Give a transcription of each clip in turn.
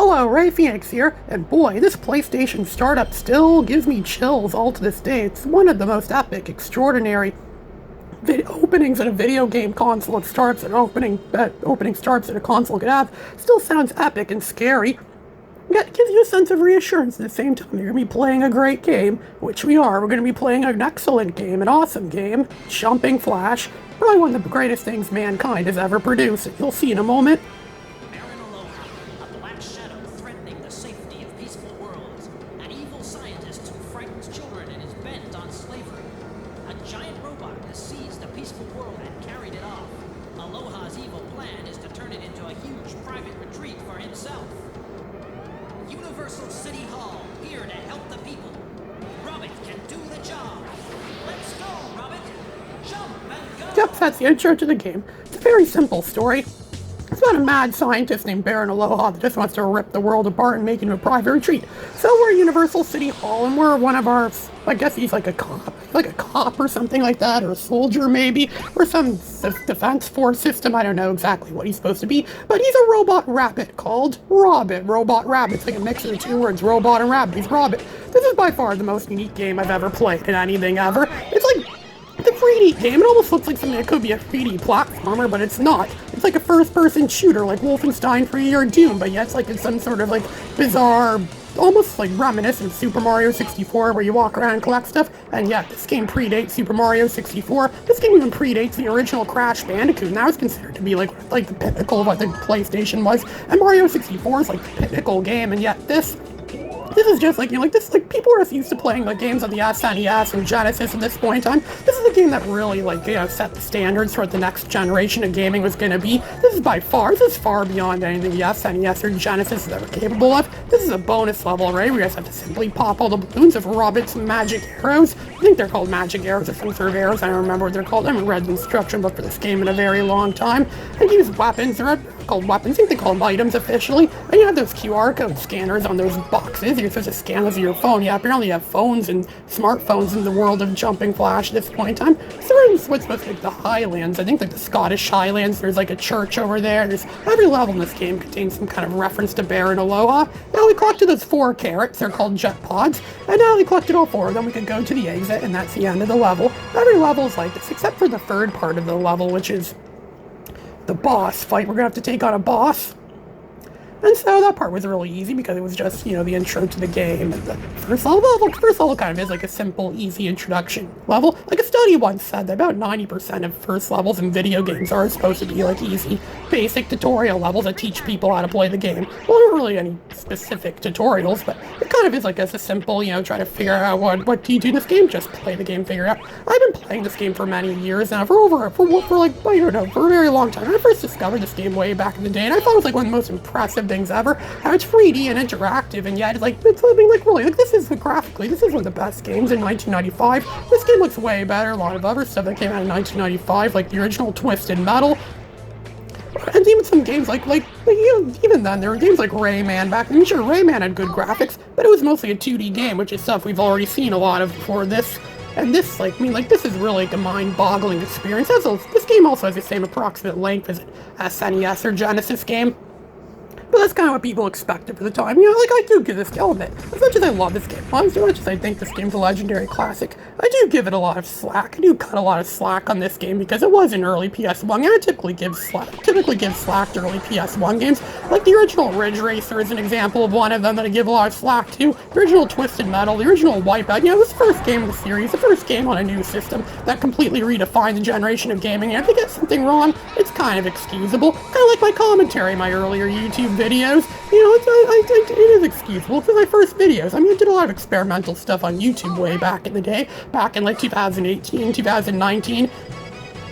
Hello, Ray Phoenix here, and boy, this PlayStation startup still gives me chills all to this day. It's one of the most epic, extraordinary openings at a video game console. It starts at opening starts at a console could have. Still sounds epic and scary. Yet it gives you a sense of reassurance at the same time. You're going to be playing a great game, which we are. We're going to be playing an excellent game, an awesome game, Jumping Flash, probably one of the greatest things mankind has ever produced. You'll see in a moment. City Hall, here to help the people. Robert can do the job. Let's go, Robert. Jump and go. Yep, that's the intro to the game. It's a very simple story. It's about a mad scientist named Baron Aloha that just wants to rip the world apart and make it into a private retreat. So we're at Universal City Hall, and we're one of our, I guess he's like a cop or something like that, or a soldier maybe, or some defense force system. I don't know exactly what he's supposed to be, but he's a robot rabbit called Robert. Robot Rabbit. It's like a mix of the two words, robot and rabbit. He's Robert. This is by far the most unique game I've ever played in anything ever. It's like the 3D game. It almost looks like something that could be a 3D platformer, but it's not. It's like a first-person shooter, like Wolfenstein 3D or Doom, but yet it's some sort of like bizarre, almost like reminiscent of Super Mario 64, where you walk around and collect stuff. And yeah, this game predates Super Mario 64. This game even predates the original Crash Bandicoot, and that was considered to be like the pinnacle of what the PlayStation was. And Mario 64 is like the pinnacle game, and yet this is just like, people are used to playing like games on the SNES and Genesis at this point in time. This is a game that really set the standards for what the next generation of gaming was going to be. This is far beyond anything the SNES or Genesis is ever capable of. This is a bonus level, right? We just have to simply pop all the balloons of Robot's magic arrows. I think they're called magic arrows or some sort of arrows. I don't remember what they're called. I haven't read the instruction book for this game in a very long time. And use weapons. They're called weapons. I think they call them items officially. And you have those QR code scanners on those boxes. You're supposed to scan those with your phone. Yeah, apparently you have phones and smartphones in the world of Jumping Flash at this point in time. So we're in what's supposed to be like the Highlands. I think like the Scottish Highlands. There's like a church over there. There's every level in this game contains some kind of reference to Baron Aloha. Now we collected those 4 carrots. They're called jet pods. And now we collected all 4 of them. We can go to the exit, and that's the end of the level. Every level is like this, except for the third part of the level, which is the boss fight. We're gonna have to take on a boss. And so that part was really easy because it was just, the intro to the game. And the first level kind of is like a simple, easy introduction level. Like a study once said that about 90% of first levels in video games are supposed to be like easy, basic tutorial levels that teach people how to play the game. Well, not really any specific tutorials, but it kind of is like as a simple, try to figure out what do you do in this game, just play the game, figure it out. I've been playing this game for many years now, for a very long time. I first discovered this game way back in the day, and I thought it was like one of the most impressive things ever. How it's 3D and interactive, and yet it's something like really, like this is graphically, this is one of the best games in 1995. This game looks way better. A lot of other stuff that came out in 1995, like the original Twisted Metal. And even some games even then, there were games like Rayman back then. I'm sure Rayman had good graphics, but it was mostly a 2D game, which is stuff we've already seen a lot of before this. And this, this is really like a mind-boggling experience. This game also has the same approximate length as an SNES or Genesis game. But that's kind of what people expected for the time. I do give this element. As much as I love this game, as much as I think this game's a legendary classic, I do give it a lot of slack. I do cut a lot of slack on this game because it was an early PS1 game. I typically give slack to early PS1 games. Like the original Ridge Racer is an example of one of them that I give a lot of slack to. The original Twisted Metal, the original Wipeout. This first game in the series, the first game on a new system that completely redefined the generation of gaming. And if they get something wrong, it's kind of excusable. Kind of like my commentary in my earlier YouTube videos. It is excusable. For my first videos, I did a lot of experimental stuff on YouTube way back in the day, back in like 2018, 2019.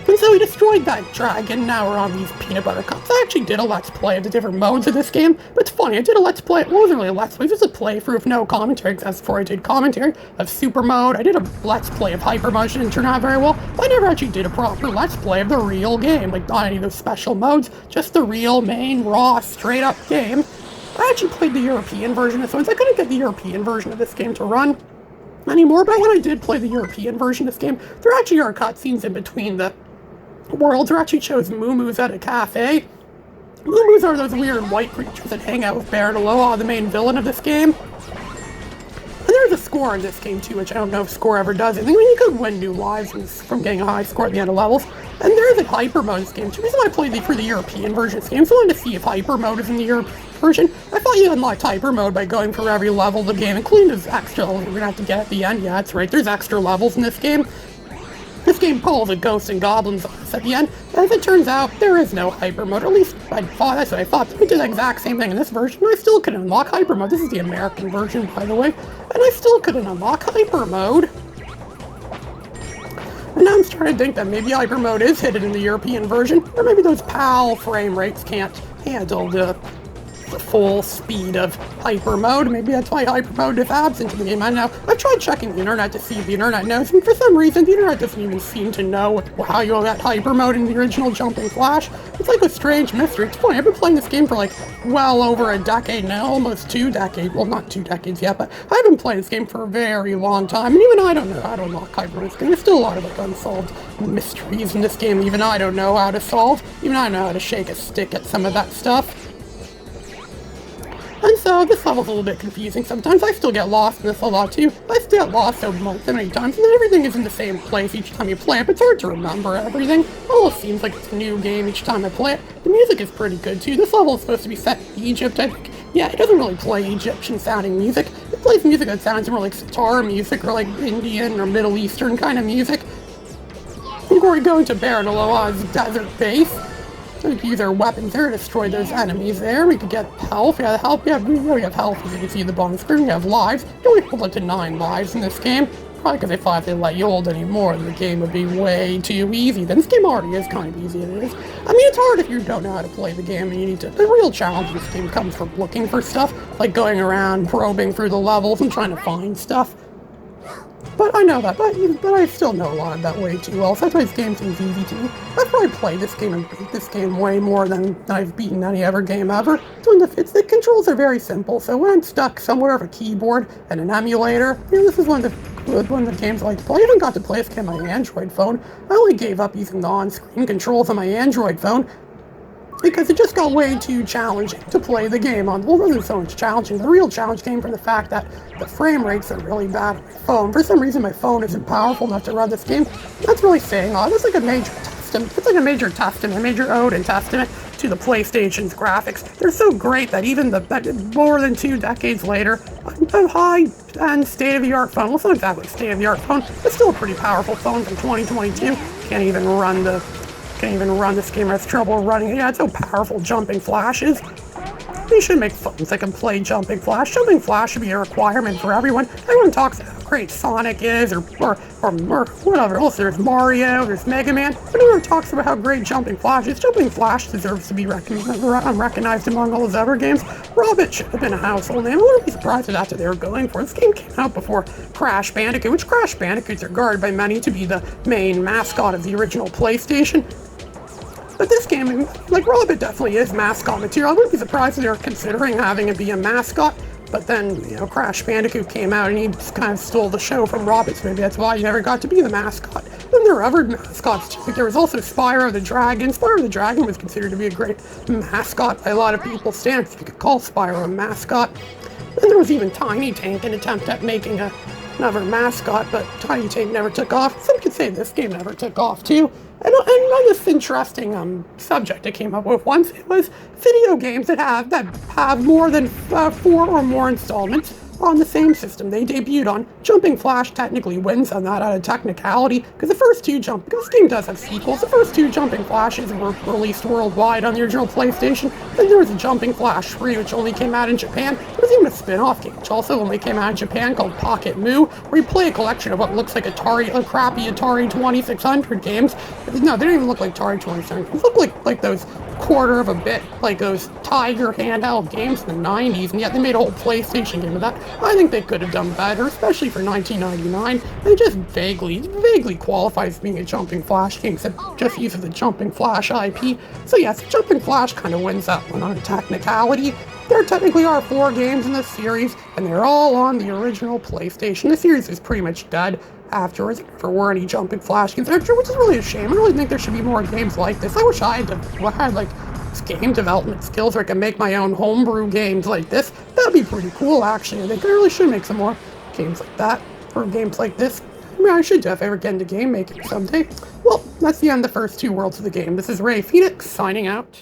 And so we destroyed that dragon, now we're on these peanut butter cups. I actually did a let's play of the different modes of this game, but it's funny, I did a let's play, it wasn't really a let's play, it was just a playthrough with no commentary, because that's before I did commentary of super mode. I did a let's play of hyper mode, didn't turn out very well, but I never actually did a proper let's play of the real game, like not any of those special modes, just the real, main, raw, straight up game. I actually played the European version of this one, so I couldn't get the European version of this game to run anymore, but when I did play the European version of this game, there actually are cutscenes in between the worlds. There actually shows Moo Moo's at a cafe, Moomoos are those weird white creatures that hang out with Baron Aloha, the main villain of this game. And there's a score in this game too, which I don't know if score ever does it. I mean, you could win new lives from getting a high score at the end of levels. And there's a hyper mode in this game too. The reason why I played for the European version of this game, so I wanted to see if hyper mode is in the European version. I thought you unlocked hyper mode by going through every level of the game, including those extra levels you're gonna have to get at the end. Yeah, that's right, there's extra levels in this game. This game pulls a ghosts and goblins on us at the end, and as it turns out, there is no hyper mode. At least that's what I thought. We did the exact same thing in this version, and I still couldn't unlock hyper mode. This is the American version, by the way, and I still couldn't unlock hyper mode. And now I'm starting to think that maybe hyper mode is hidden in the European version, or maybe those PAL frame rates can't handle the full speed of hyper mode. Maybe that's why hyper mode is absent in the game. I don't know. I've tried checking the internet to see if the internet knows, and for some reason the internet doesn't even seem to know how you got hyper mode in the original Jumping Flash. It's like a strange mystery. It's funny, I've been playing this game for like well over a decade now, almost 2 decades. Well, not 2 decades yet, but I've been playing this game for a very long time, and even I don't know how to unlock hyper mode in this game. There's still a lot of like unsolved mysteries in this game. Even I don't know how to solve. Even I know how to shake a stick at some of that stuff. And so this level's a little bit confusing sometimes. I still get lost in this level too. I still get lost so many times, and then everything is in the same place each time you play it, but it's hard to remember everything. It almost seems like it's a new game each time I play it. The music is pretty good too. This level is supposed to be set in Egypt, I think. Yeah, it doesn't really play Egyptian sounding music. It plays music that sounds more like sitar music or like Indian or Middle Eastern kind of music. Before we go into Baron Aloha's desert base, we could use our weapons there to destroy those enemies there. We could get health. Yeah, health. Yeah, we have health, as you can see the bottom screen. We have lives. You only hold it to 9 lives in this game. Probably because they thought if they let you hold any more, the game would be way too easy. Then this game already is kind of easy. It is. I mean, it's hard if you don't know how to play the game and you need to. The real challenge in this game comes from looking for stuff, like going around probing through the levels and trying to find stuff. But I know that, but I still know a lot of that way too well, so that's why this game seems easy to me. I've probably played this game and beat this game way more than I've beaten any other game ever. The controls are very simple, so when I'm stuck somewhere with a keyboard and an emulator, this is one of the games I like to play. I even got to play this game on my Android phone. I only gave up using the on-screen controls on my Android phone because it just got way too challenging to play the game on. Well, it wasn't so much challenging. The real challenge came from the fact that the frame rates are really bad on my phone. For some reason, my phone isn't powerful enough to run this game. That's really saying a lot. It's like a major testament. It's like a major testament, a major ode and testament to the PlayStation's graphics. They're so great that even more than 2 decades later, a high-end state-of-the-art phone, well, it's not exactly a state-of-the-art phone, it's still a pretty powerful phone from 2022. Can't even run this game. It has trouble running it. Yeah, it's so powerful. Jumping Flash is. They should make phones that can play Jumping Flash. Jumping Flash should be a requirement for everyone. Everyone talks about how great Sonic is, or whatever else. There's Mario, there's Mega Man. But no one talks about how great Jumping Flash is. Jumping Flash deserves to be recognized among all those other games. Robot should have been a household name. I wouldn't be surprised if that's what they were going for. This game came out before Crash Bandicoot, which Crash Bandicoots are regarded by many to be the main mascot of the original PlayStation. But this game, like Robot definitely is mascot material. I wouldn't be surprised if they were considering having it be a mascot. But then, Crash Bandicoot came out and he just kind of stole the show from Robot, so maybe that's why he never got to be the mascot. Then there were other mascots too. Like there was also Spyro the Dragon. Spyro the Dragon was considered to be a great mascot by a lot of people. You could call Spyro a mascot. Then there was even Tiny Tank, an attempt at making another mascot, but Tiny Tank never took off. Some could say this game never took off too. And on this interesting subject I came up with once, it was video games that have more than 4 or more installments on the same system they debuted on. Jumping Flash technically wins on that out of technicality, because this game does have sequels. The first 2 Jumping Flashes were released worldwide on the original PlayStation. Then there was a Jumping Flash 3, which only came out in Japan. There was even a spin-off game, which also only came out in Japan, called Pocket Moo, where you play a collection of what looks like crappy Atari 2600 games. No, they don't even look like Atari 2600. They look like those quarter of a bit, like those Tiger handheld games in the 90s, and yet they made a whole PlayStation game of that. I think they could have done better, especially for 1999. It just vaguely qualifies as being a Jumping Flash game, except just uses the Jumping Flash IP. So yes, Jumping Flash kind of wins that one on a technicality. There technically are 4 games in this series, and they're all on the original PlayStation. The series is pretty much dead afterwards. There never were any Jumping Flash games, which is really a shame. I really think there should be more games like this. I wish I had like game development skills where I can make my own homebrew games like this. That'd be pretty cool, actually. I think I really should make some more games like that, or games like this. I mean, I should if I ever get into game making someday. Well, that's the end of the first 2 worlds of the game. This is Ray Phoenix, signing out.